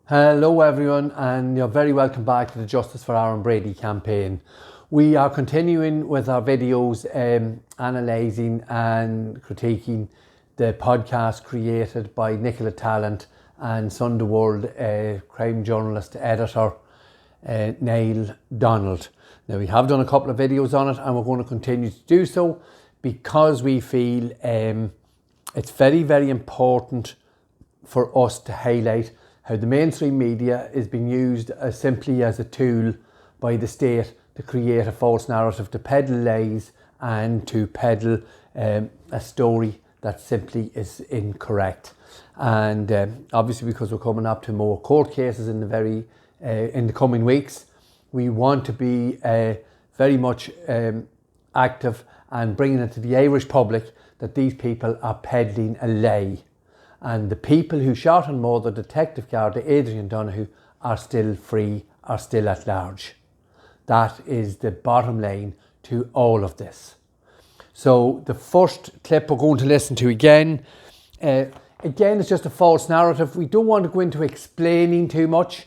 Hello everyone, and you're very welcome back to the Justice for Aaron Brady campaign. We are continuing with our videos analysing and critiquing the podcast created by Nicola Tallant and Sunday World crime journalist editor Neil Donald. Now, we have done a couple of videos on it and we're going to continue to do so because we feel it's very, very important for us to highlight how the mainstream media is being used simply as a tool by the state to create a false narrative, to peddle lies and to peddle a story that simply is incorrect. And obviously, because we're coming up to more court cases in the coming weeks, we want to be very much active and bringing it to the Irish public that these people are peddling a lie. And the people who shot and murdered Detective Garda, Adrian Donoghue, are still free, are still at large. That is the bottom line to all of this. So the first clip we're going to listen to again it's just a false narrative. We don't want to go into explaining too much.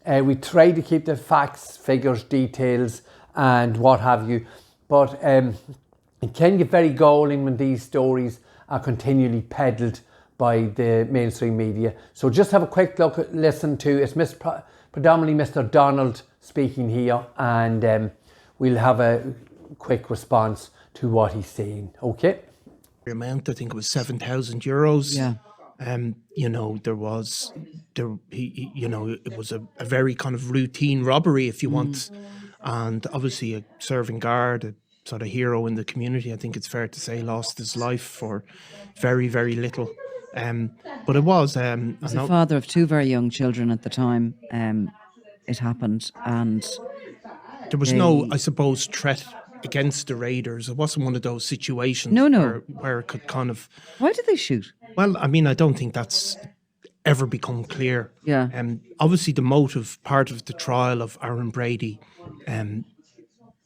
We try to keep the facts, figures, details and what have you. But it can get very galling when these stories are continually peddled by the mainstream media. So just have a quick listen to it's predominantly Mr. Donald speaking here, and we'll have a quick response to what he's saying. Okay. The amount, I think it was €7,000. Yeah. It was a very kind of routine robbery, if you want, and obviously a serving guard, a sort of hero in the community, I think it's fair to say, lost his life for very, very little. But it was... He was a father of two very young children at the time. It happened, and there was no, I suppose, threat against the raiders. It wasn't one of those situations where it could kind of... Why did they shoot? Well, I mean, I don't think that's ever become clear. Yeah. Obviously, the motive, part of the trial of Aaron Brady,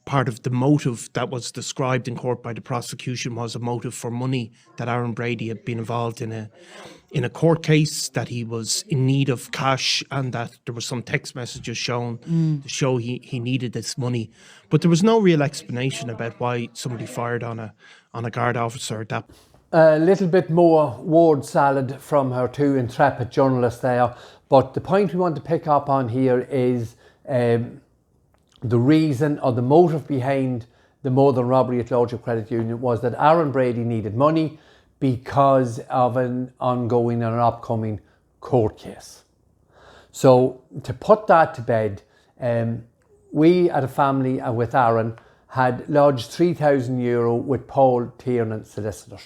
part of the motive that was described in court by the prosecution was a motive for money, that Aaron Brady had been involved in a court case, that he was in need of cash, and that there were some text messages shown to show he needed this money. But there was no real explanation about why somebody fired on a guard officer at that. A little bit more word salad from our two intrepid journalists there, but the point we want to pick up on here is the reason or the motive behind the murder and robbery at Lordship Credit Union was that Aaron Brady needed money because of an ongoing and an upcoming court case. So to put that to bed, we at a family with Aaron had lodged €3,000 with Paul Tiernan solicitors.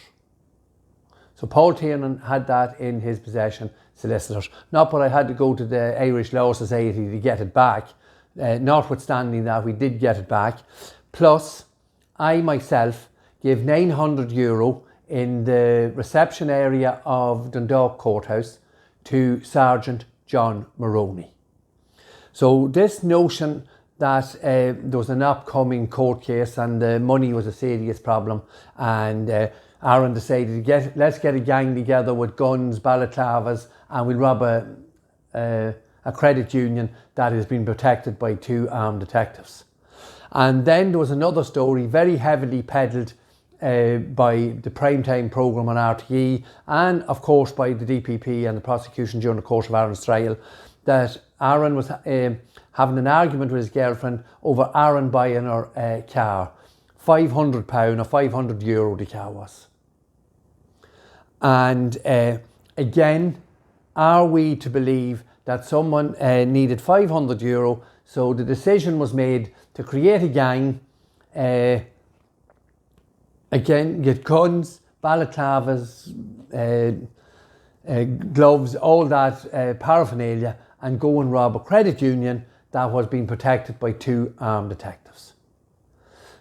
So Paul Tiernan had that in his possession, solicitors. Not that I had to go to the Irish Law Society to get it back. Notwithstanding that, we did get it back. Plus, I myself gave €900 in the reception area of Dundalk Courthouse to Sergeant John Maroney. So this notion that there was an upcoming court case and the money was a serious problem, and Aaron decided let's get a gang together with guns, balaclavas, and we'll rob a credit union that has been protected by two armed detectives. And then there was another story very heavily peddled by the primetime programme on RTE and of course by the DPP and the prosecution during the course of Aaron's trial, that Aaron was having an argument with his girlfriend over Aaron buying her a car. £500 or €500 the car was. And again, are we to believe that someone needed €500, so the decision was made to create a gang, again, get guns, balaclavas, gloves, all that paraphernalia, and go and rob a credit union that was being protected by two armed detectives.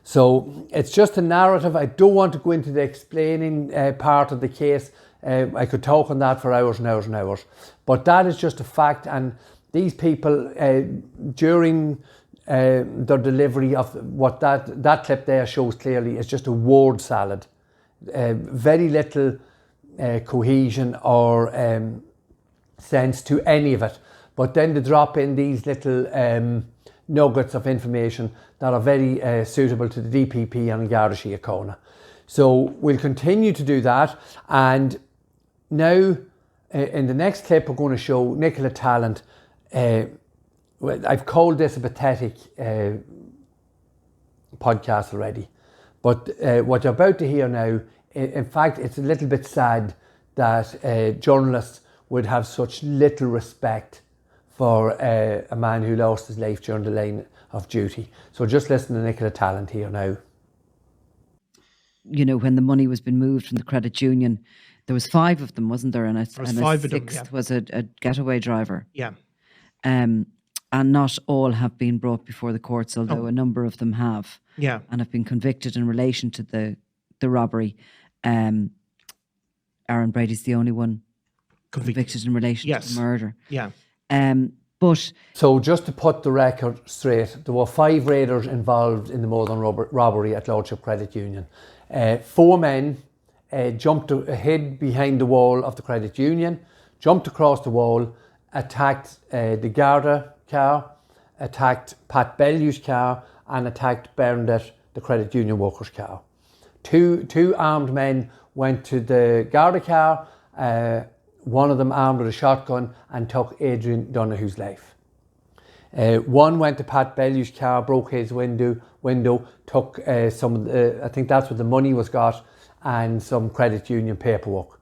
So it's just a narrative. I don't want to go into the explaining part of the case. I could talk on that for hours and hours and hours. But that is just a fact. And these people, during their delivery of what that clip there shows clearly, is just a word salad. Very little cohesion or sense to any of it. But then they drop in these little nuggets of information that are very suitable to the DPP and Garda Síochána. So we'll continue to do that. And now in the next clip, we're going to show Nicola Tallant. I've called this a pathetic podcast already. But what you're about to hear now, in fact, it's a little bit sad that journalists would have such little respect for a man who lost his life during the line of duty. So just listen to Nicola Tallant here now. You know, when the money was being moved from the credit union, there was 5 of them, wasn't there? And a sixth was a getaway driver. Yeah. And not all have been brought before the courts, although a number of them have. Yeah. And have been convicted in relation to the robbery. Aaron Brady's the only one convicted in relation to the murder. Yeah. But so just to put the record straight, there were 5 raiders involved in the Northern robbery at Lordship Credit Union. 4 men hid behind the wall of the credit union, jumped across the wall, attacked the Garda car, attacked Pat Bellew's car, and attacked Bernadette, the credit union workers' car. Two armed men went to the Garda car, one of them armed with a shotgun, and took Adrian Donohue's life. One went to Pat Bellew's car, broke his window, took some of the, I think that's where the money was got, and some credit union paperwork.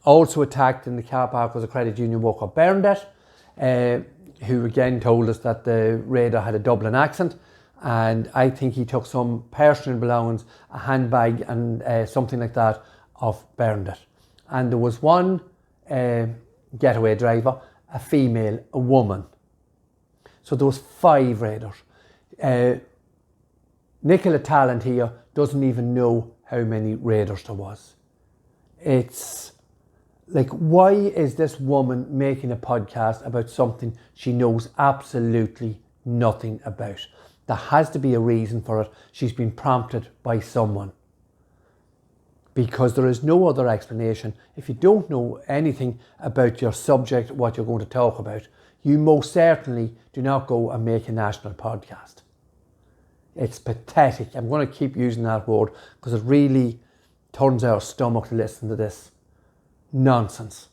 Also attacked in the car park was a credit union worker, Bernadette, who again told us that the raider had a Dublin accent, and I think he took some personal belongings, a handbag and something like that of Bernadette. And there was one getaway driver, a female, a woman. So there was 5 raiders. Nicola Tallant here doesn't even know how many raiders there was. It's like, why is this woman making a podcast about something she knows absolutely nothing about? There has to be a reason for it. She's been prompted by someone. Because there is no other explanation. If you don't know anything about your subject, what you're going to talk about, you most certainly do not go and make a national podcast. It's pathetic. I'm going to keep using that word because it really turns our stomach to listen to this nonsense.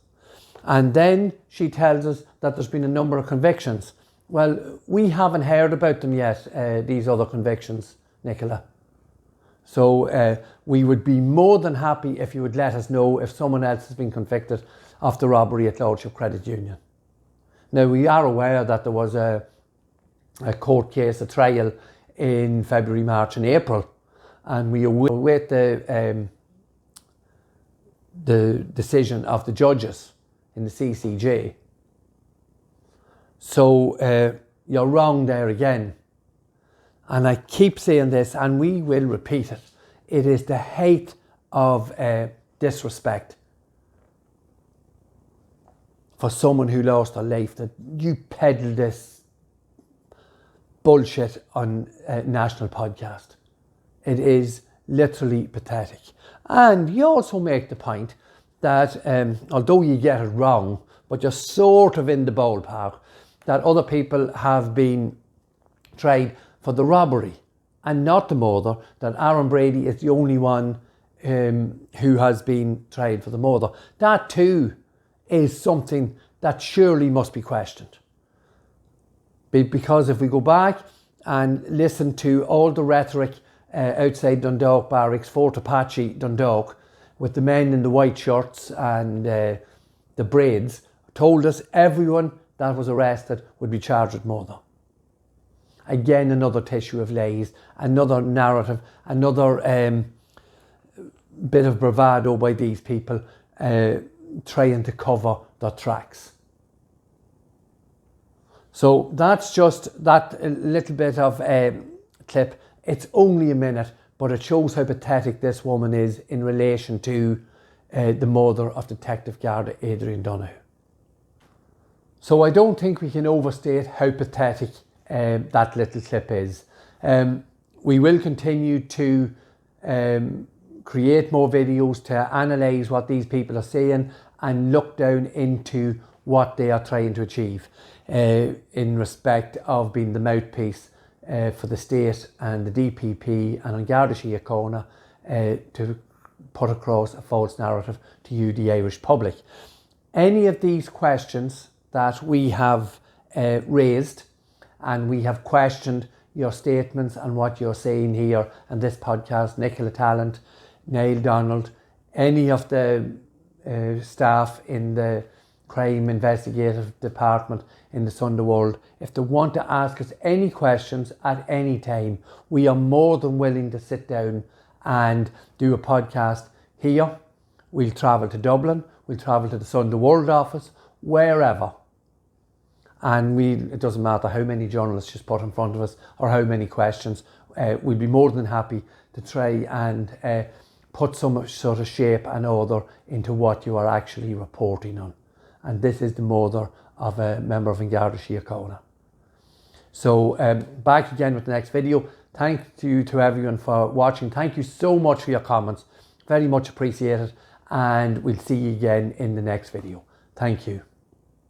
And then she tells us that there's been a number of convictions. Well, we haven't heard about them yet, these other convictions, Nicola. So we would be more than happy if you would let us know if someone else has been convicted of the robbery at Lordship Credit Union. Now, we are aware that there was a court case, a trial in February, March and April, and we await the decision of the judges in the CCJ. So you're wrong there again. And I keep saying this, and we will repeat it. It is the height of disrespect for someone who lost their life that you peddle this bullshit on a national podcast. It is literally pathetic. And you also make the point that although you get it wrong, but you're sort of in the ballpark, that other people have been tried for the robbery and not the murder, that Aaron Brady is the only one who has been tried for the murder. That too is something that surely must be questioned. Because if we go back and listen to all the rhetoric outside Dundalk Barracks, Fort Apache, Dundalk, with the men in the white shirts and the braids, told us everyone that was arrested would be charged with murder. Again, another tissue of lies, another narrative, another bit of bravado by these people trying to cover their tracks. So that's just that little bit of clip. It's only a minute, but it shows how pathetic this woman is in relation to the murder of Detective Garda Adrian Donohue. So I don't think we can overstate how pathetic that little clip is. We will continue to create more videos to analyse what these people are saying and look down into what they are trying to achieve in respect of being the mouthpiece for the state and the DPP and on Garda Síochána to put across a false narrative to you, the Irish public. Any of these questions that we have raised, and we have questioned your statements and what you're saying here and this podcast, Nicola Tallant, Niall Donald, any of the staff in the crime investigative department in the Sunday World, if they want to ask us any questions at any time, we are more than willing to sit down and do a podcast here. We'll travel to Dublin, we'll travel to the Sunday World office, wherever. And it doesn't matter how many journalists just put in front of us or how many questions, we'd be more than happy to try and put some sort of shape and order into what you are actually reporting on. And this is the mother of a member of Garda Síochána. So back again with the next video. Thank you to everyone for watching. Thank you so much for your comments. Very much appreciated. And we'll see you again in the next video. Thank you.